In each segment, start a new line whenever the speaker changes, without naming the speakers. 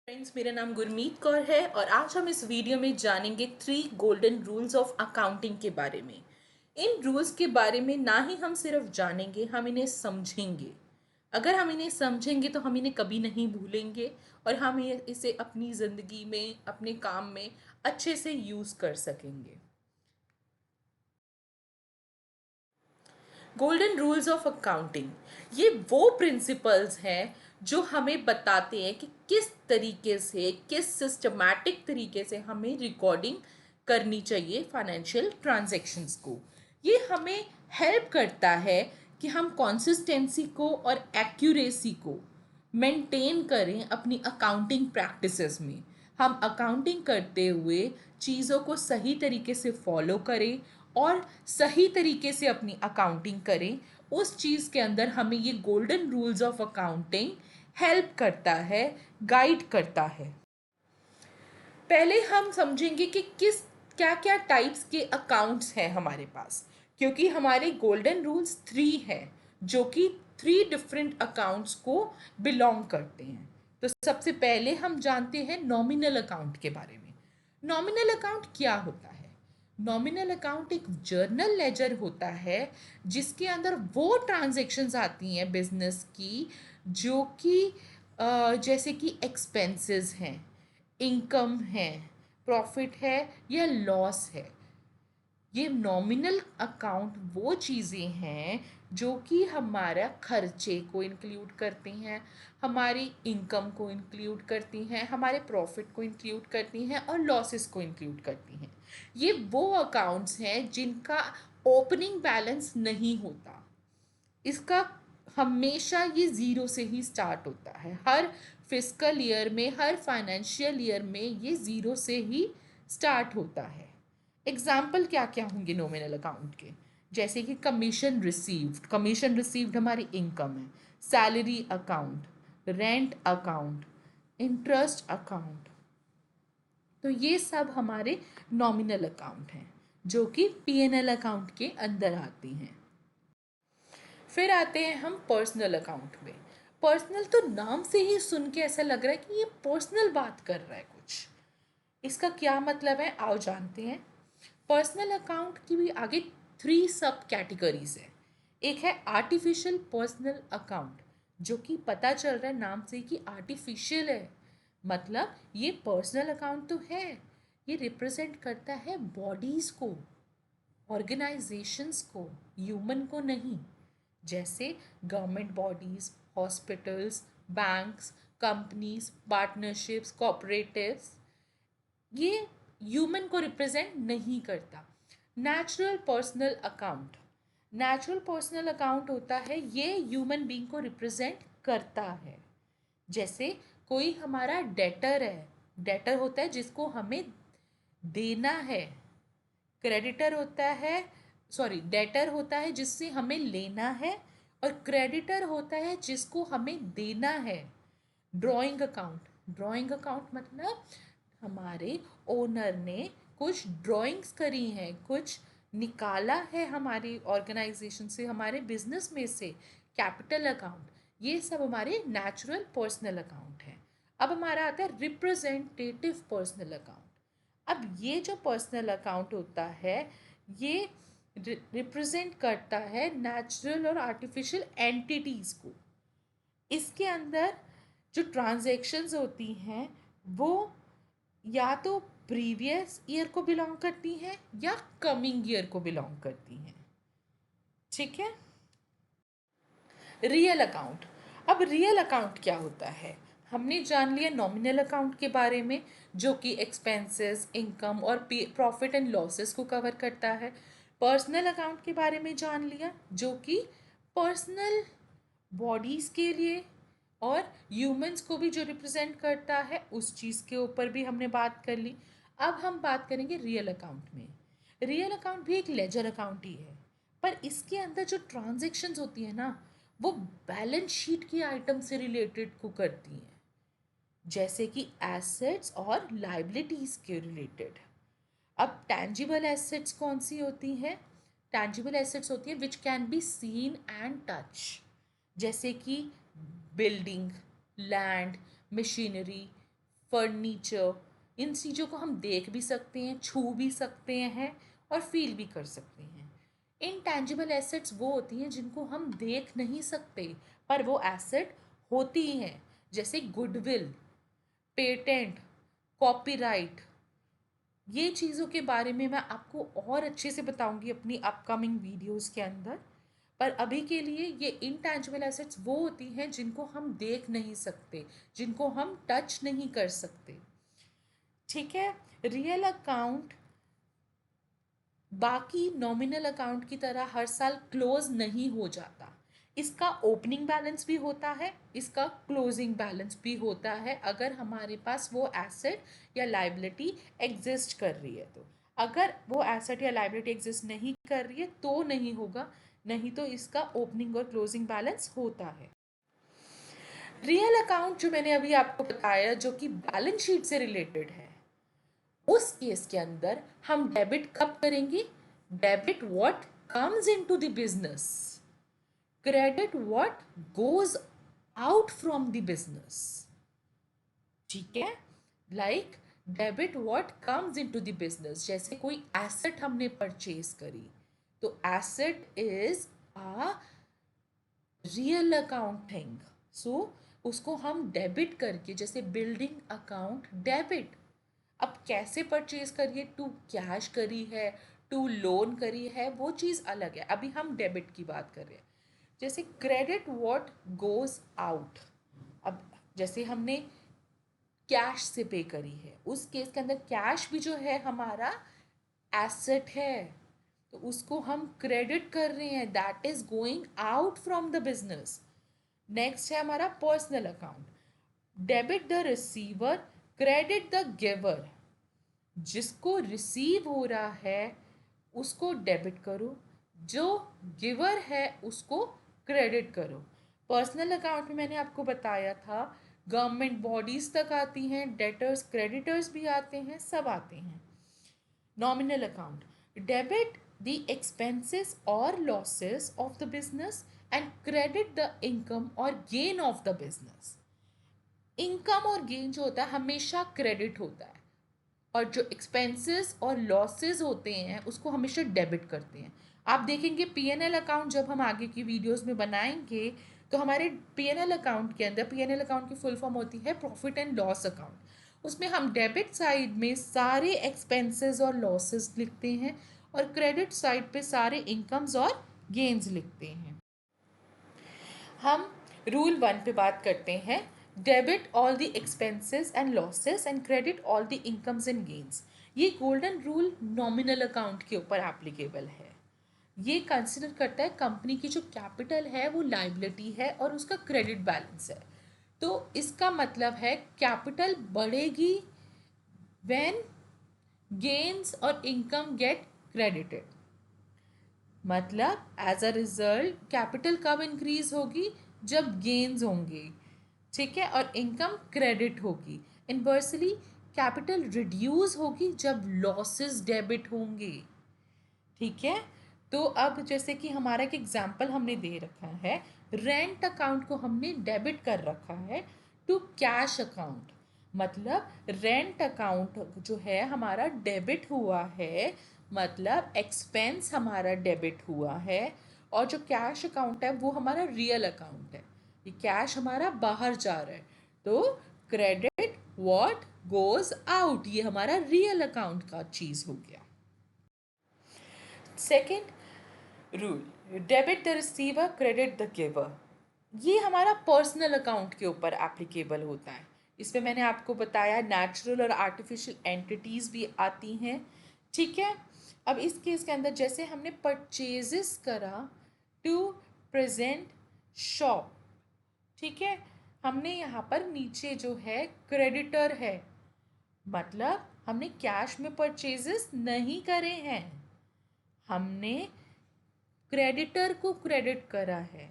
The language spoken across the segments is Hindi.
फ्रेंड्स, मेरा नाम गुरमीत कौर है और आज हम इस वीडियो में जानेंगे 3 गोल्डन रूल्स ऑफ अकाउंटिंग के बारे में। इन रूल्स के बारे में ना ही हम सिर्फ जानेंगे, हम इन्हें समझेंगे। अगर हम इन्हें समझेंगे तो हम इन्हें कभी नहीं भूलेंगे और हम इसे अपनी ज़िंदगी में, अपने काम में अच्छे से यूज़ कर सकेंगे। गोल्डन रूल्स ऑफ अकाउंटिंग, ये वो प्रिंसिपल्स हैं जो हमें बताते हैं कि किस तरीके से, किस सिस्टमैटिक तरीके से हमें रिकॉर्डिंग करनी चाहिए फाइनेंशियल ट्रांजैक्शंस को। ये हमें हेल्प करता है कि हम कंसिस्टेंसी को और एक्यूरेसी को मेंटेन करें अपनी अकाउंटिंग प्रैक्टिसेस में। हम अकाउंटिंग करते हुए चीज़ों को सही तरीके से फॉलो करें और सही तरीके से अपनी अकाउंटिंग करें। उस चीज़ के अंदर हमें ये golden rules of accounting help करता है, गाइड करता है। पहले हम समझेंगे कि किस क्या क्या टाइप्स के अकाउंट्स हैं हमारे पास, क्योंकि हमारे गोल्डन रूल्स 3 हैं जो कि 3 डिफरेंट अकाउंट्स को बिलोंग करते हैं। तो सबसे पहले हम जानते हैं नॉमिनल अकाउंट के बारे में। नॉमिनल अकाउंट क्या होता है? नॉमिनल अकाउंट एक जर्नल लेजर होता है जिसके अंदर वो ट्रांजैक्शंस आती हैं बिजनेस की जो कि जैसे कि एक्सपेंसेस हैं, इनकम है, प्रॉफिट है या लॉस है। ये नॉमिनल अकाउंट वो चीज़ें हैं जो कि हमारा खर्चे को इंक्लूड करती हैं, हमारी इनकम को इंक्लूड करती हैं, हमारे प्रॉफिट को इंक्लूड करती हैं और लॉसेस को इंक्लूड करती हैं। ये वो अकाउंट्स हैं जिनका ओपनिंग बैलेंस नहीं होता। इसका हमेशा ये ज़ीरो से ही स्टार्ट होता है। हर फिस्कल ईयर में, हर फाइनेंशियल ईयर में ये ज़ीरो से ही स्टार्ट होता है। एग्जाम्पल क्या क्या होंगे नॉमिनल अकाउंट के? जैसे कि कमीशन रिसीव्ड हमारी इनकम है, salary account, rent account, interest account. तो ये सब हमारे नॉमिनल अकाउंट हैं जो कि पीएनएल अकाउंट के अंदर आती हैं। फिर आते हैं हम पर्सनल अकाउंट में। पर्सनल तो नाम से ही सुन के ऐसा लग रहा है कि ये पर्सनल बात कर रहा है कुछ। इसका क्या मतलब है, आओ जानते हैं। पर्सनल अकाउंट की भी आगे 3 सब कैटेगरीज है। एक है आर्टिफिशियल पर्सनल अकाउंट, जो कि पता चल रहा है नाम से कि आर्टिफिशियल है। मतलब ये पर्सनल अकाउंट तो है, ये रिप्रेजेंट करता है बॉडीज को, ऑर्गेनाइजेशंस को, ह्यूमन को नहीं। जैसे government bodies, hospitals, banks, companies, partnerships, cooperatives, ये ह्यूमन को रिप्रेजेंट नहीं करता। Natural personal account, natural personal account होता है, ये ह्यूमन बीइंग को रिप्रेजेंट करता है। जैसे कोई हमारा डेटर है, डेटर होता है जिसको हमें देना है। क्रेडिटर होता है, सॉरी, डेटर होता है जिससे हमें लेना है, और क्रेडिटर होता है जिसको हमें देना है। ड्राइंग अकाउंट मतलब हमारे ओनर ने कुछ ड्राइंग्स करी हैं, कुछ निकाला है हमारी ऑर्गेनाइजेशन से, हमारे बिजनेस में से। कैपिटल अकाउंट, ये सब हमारे नेचुरल पर्सनल अकाउंट हैं। अब हमारा आता है रिप्रेजेंटेटिव पर्सनल अकाउंट। अब ये जो पर्सनल अकाउंट होता है, ये रिप्रेजेंट करता है नेचुरल और आर्टिफिशियल एंटिटीज़ को। इसके अंदर जो ट्रांजैक्शंस होती हैं वो या तो प्रीवियस ईयर को बिलोंग करती हैं या कमिंग ईयर को बिलोंग करती हैं। ठीक है। रियल अकाउंट, अब रियल अकाउंट क्या होता है? हमने जान लिया नॉमिनल अकाउंट के बारे में जो कि एक्सपेंसेस, इनकम और प्रॉफिट एंड लॉसेस को कवर करता है। पर्सनल अकाउंट के बारे में जान लिया जो कि पर्सनल बॉडीज़ के लिए और ह्यूमंस को भी जो रिप्रेजेंट करता है, उस चीज़ के ऊपर भी हमने बात कर ली। अब हम बात करेंगे रियल अकाउंट में। रियल अकाउंट भी एक लेजर अकाउंट ही है, पर इसके अंदर जो ट्रांजेक्शन्स होती है ना, वो बैलेंस शीट की आइटम से रिलेटेड को करती हैं, जैसे कि एसेट्स और लाइबिलिटीज़ के रिलेटेड। अब टैंजिबल एसेट्स कौन सी होती हैं? टैंजिबल एसेट्स होती है which can be seen and touch, जैसे कि बिल्डिंग, लैंड, मशीनरी, फर्नीचर, इन चीज़ों को हम देख भी सकते हैं, छू भी सकते हैं और फील भी कर सकते हैं। इनटैंजिबल एसेट्स वो होती हैं जिनको हम देख नहीं सकते पर वो एसेट होती हैं, जैसे गुडविल, पेटेंट, कॉपीराइट। ये चीज़ों के बारे में मैं आपको और अच्छे से बताऊंगी अपनी अपकमिंग वीडियोस के अंदर। पर अभी के लिए ये इनटैंजिबल एसेट्स वो होती हैं जिनको हम देख नहीं सकते, जिनको हम टच नहीं कर सकते। ठीक है। रियल अकाउंट बाकी नॉमिनल अकाउंट की तरह हर साल क्लोज नहीं हो जाता। इसका ओपनिंग बैलेंस भी होता है, इसका क्लोजिंग बैलेंस भी होता है, अगर हमारे पास वो एसेट या लाइबिलिटी एग्जिस्ट कर रही है तो। अगर वो एसेट या लाइबिलिटी एग्जिस्ट नहीं कर रही है तो नहीं होगा, नहीं तो इसका ओपनिंग और क्लोजिंग बैलेंस होता है। रियल अकाउंट जो मैंने अभी आपको बताया जो कि बैलेंस शीट से रिलेटेड है, उस केस के अंदर हम डेबिट कब करेंगे? Debit what comes into the business, credit what goes out from the business. ठीक है। Like debit what comes into the business, जैसे कोई एसेट हमने परचेज करी तो asset is a real account thing, so उसको हम डेबिट करके, जैसे बिल्डिंग अकाउंट डेबिट। अब कैसे परचेज करिए, टू कैश करी है, टू लोन करी है, वो चीज़ अलग है, अभी हम डेबिट की बात कर रहे हैं। जैसे क्रेडिट व्हाट गोज आउट, अब जैसे हमने कैश से पे करी है, उस केस के अंदर कैश भी जो है हमारा एसेट है, तो उसको हम क्रेडिट कर रहे हैं, that is going out from the business. Next है हमारा personal account, debit the receiver, credit the giver. जिसको रिसीव हो रहा है उसको डेबिट करो, जो गिवर है उसको क्रेडिट करो। पर्सनल अकाउंट में मैंने आपको बताया था गवर्नमेंट बॉडीज तक आती हैं, डेटर्स क्रेडिटर्स भी आते हैं, सब आते हैं। Nominal account, debit the expenses और losses of the business and credit the income और gain of the business. Income और गेन जो होता है हमेशा क्रेडिट होता है, और जो एक्सपेंसेस और लॉसेस होते हैं उसको हमेशा डेबिट करते हैं। आप देखेंगे पीएनएल अकाउंट जब हम आगे की वीडियोस में बनाएंगे तो हमारे पीएनएल अकाउंट के अंदर, पीएनएल अकाउंट की फुल फॉर्म होती है प्रॉफिट एंड लॉस अकाउंट, उसमें हम डेबिट साइड में सारे एक्सपेंसेस और लॉसेस लिखते हैं और क्रेडिट साइड पे सारे इनकम्स और गेन्स लिखते हैं। हम रूल 1 पे बात करते हैं, debit all the expenses and losses and credit all the incomes and gains. ये गोल्डन रूल नॉमिनल अकाउंट के ऊपर एप्लीकेबल है। ये कंसिडर करता है कंपनी की जो कैपिटल है वो लाइबिलिटी है और उसका क्रेडिट बैलेंस है। तो इसका मतलब है कैपिटल बढ़ेगी व्हेन गेन्स और इनकम गेट क्रेडिटेड, मतलब एज अ रिजल्ट कैपिटल कब इंक्रीज होगी? जब गेन्स होंगे, ठीक है, और इनकम क्रेडिट होगी। इनवर्सली कैपिटल रिड्यूस होगी जब लॉसेस डेबिट होंगे। ठीक है। तो अब जैसे कि हमारा एक एग्जाम्पल हमने दे रखा है, रेंट अकाउंट को हमने डेबिट कर रखा है टू कैश अकाउंट, मतलब रेंट अकाउंट जो है हमारा डेबिट हुआ है, मतलब एक्सपेंस हमारा डेबिट हुआ है, और जो कैश अकाउंट है वो हमारा रियल अकाउंट है, ये कैश हमारा बाहर जा रहा है, तो क्रेडिट व्हाट गोज आउट, ये हमारा रियल अकाउंट का चीज हो गया। Second rule, debit the receiver, credit the giver. ये हमारा पर्सनल अकाउंट के ऊपर एप्लीकेबल होता है। इसमें मैंने आपको बताया नेचुरल और आर्टिफिशियल एंटिटीज़ भी आती हैं। ठीक है। अब इस केस के अंदर जैसे हमने परचेजेस करा टू प्रेजेंट शॉप, ठीक है, हमने यहाँ पर नीचे जो है क्रेडिटर है, मतलब हमने कैश में परचेजेस नहीं करे हैं, हमने क्रेडिटर को क्रेडिट करा है।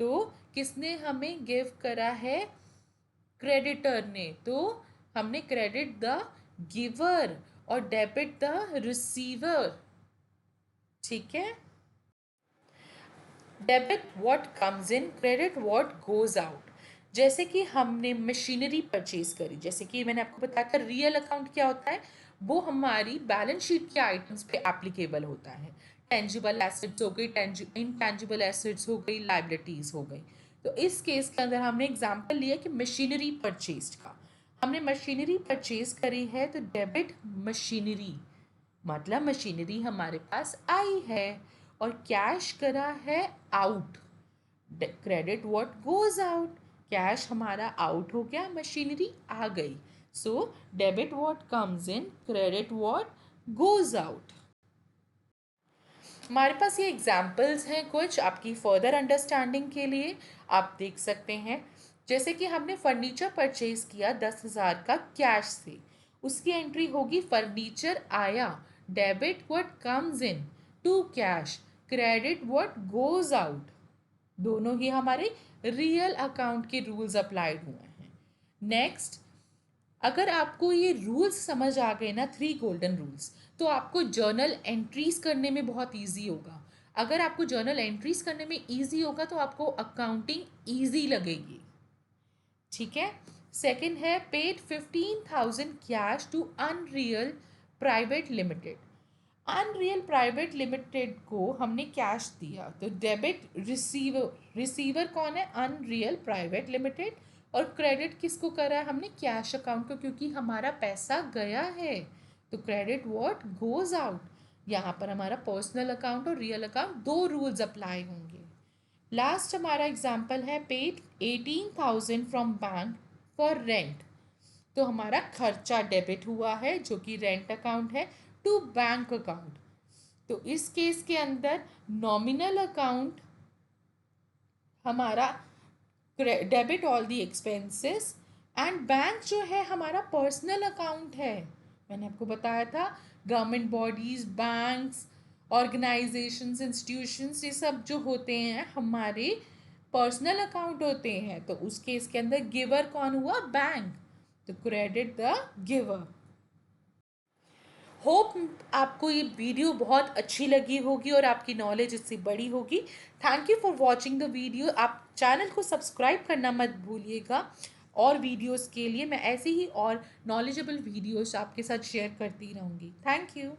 तो किसने हमें गिव करा है? क्रेडिटर ने, तो हमने क्रेडिट द गिवर और डेबिट द रिसीवर। ठीक है। Debit what comes in, credit what goes out. जैसे कि हमने मशीनरी परचेज करी, जैसे कि मैंने आपको बताया था रियल अकाउंट क्या होता है, वो हमारी बैलेंस शीट के आइटम्स पे एप्लीकेबल होता है। टेंजिबल एसेट्स हो गई, इनटेंजिबल एसेट्स हो गई, लाइबिलिटीज हो गई। तो इस केस के अंदर हमने एग्जांपल लिया कि मशीनरी परचेज का, हमने मशीनरी परचेज करी है तो डेबिट मशीनरी, मतलब मशीनरी हमारे पास आई है, और कैश करा है out, credit what goes out, cash हमारा आउट हो गया, मशीनरी आ गई। So debit what comes in, credit what goes out. हमारे पास ये एग्जाम्पल्स हैं कुछ आपकी फर्दर अंडरस्टैंडिंग के लिए, आप देख सकते हैं। जैसे कि हमने फर्नीचर परचेज किया 10,000 का कैश से, उसकी एंट्री होगी फर्नीचर आया, debit what comes in, to cash, credit what goes out. दोनों ही हमारे रियल अकाउंट के रूल्स अप्लाइड हुए हैं। नेक्स्ट, अगर आपको ये रूल्स समझ आ गए ना, 3 गोल्डन रूल्स, तो आपको जर्नल एंट्रीज करने में बहुत इजी होगा। अगर आपको जर्नल एंट्रीज करने में इजी होगा तो आपको अकाउंटिंग इजी लगेगी। ठीक है। सेकंड है paid 15,000 cash to Unreal private limited. Unreal private limited को हमने कैश दिया, तो डेबिट रिसीवर, रिसीवर कौन है, अनरियल प्राइवेट लिमिटेड, और क्रेडिट किसको करा है हमने, कैश अकाउंट को, क्योंकि हमारा पैसा गया है। तो क्रेडिट व्हाट गोज आउट, यहाँ पर हमारा पर्सनल अकाउंट और रियल अकाउंट दो रूल्स अप्लाई होंगे। लास्ट हमारा एग्जाम्पल है paid 18,000 from bank for rent, तो हमारा खर्चा डेबिट हुआ है जो कि रेंट अकाउंट है, टू बैंक अकाउंट। तो इस केस के अंदर नॉमिनल अकाउंट हमारा debit all the expenses, and bank जो है हमारा पर्सनल अकाउंट है। मैंने आपको बताया था government bodies, banks, organisations, institutions, ये सब जो होते हैं हमारे पर्सनल अकाउंट होते हैं। तो उस केस के अंदर गिवर कौन हुआ, बैंक, तो क्रेडिट द गिवर। होप आपको ये वीडियो बहुत अच्छी लगी होगी और आपकी नॉलेज इससे बड़ी होगी। Thank you for watching the video. आप चैनल को सब्सक्राइब करना मत भूलिएगा, और वीडियोस के लिए मैं ऐसे ही और नॉलेजेबल वीडियोस आपके साथ शेयर करती रहूँगी। Thank you.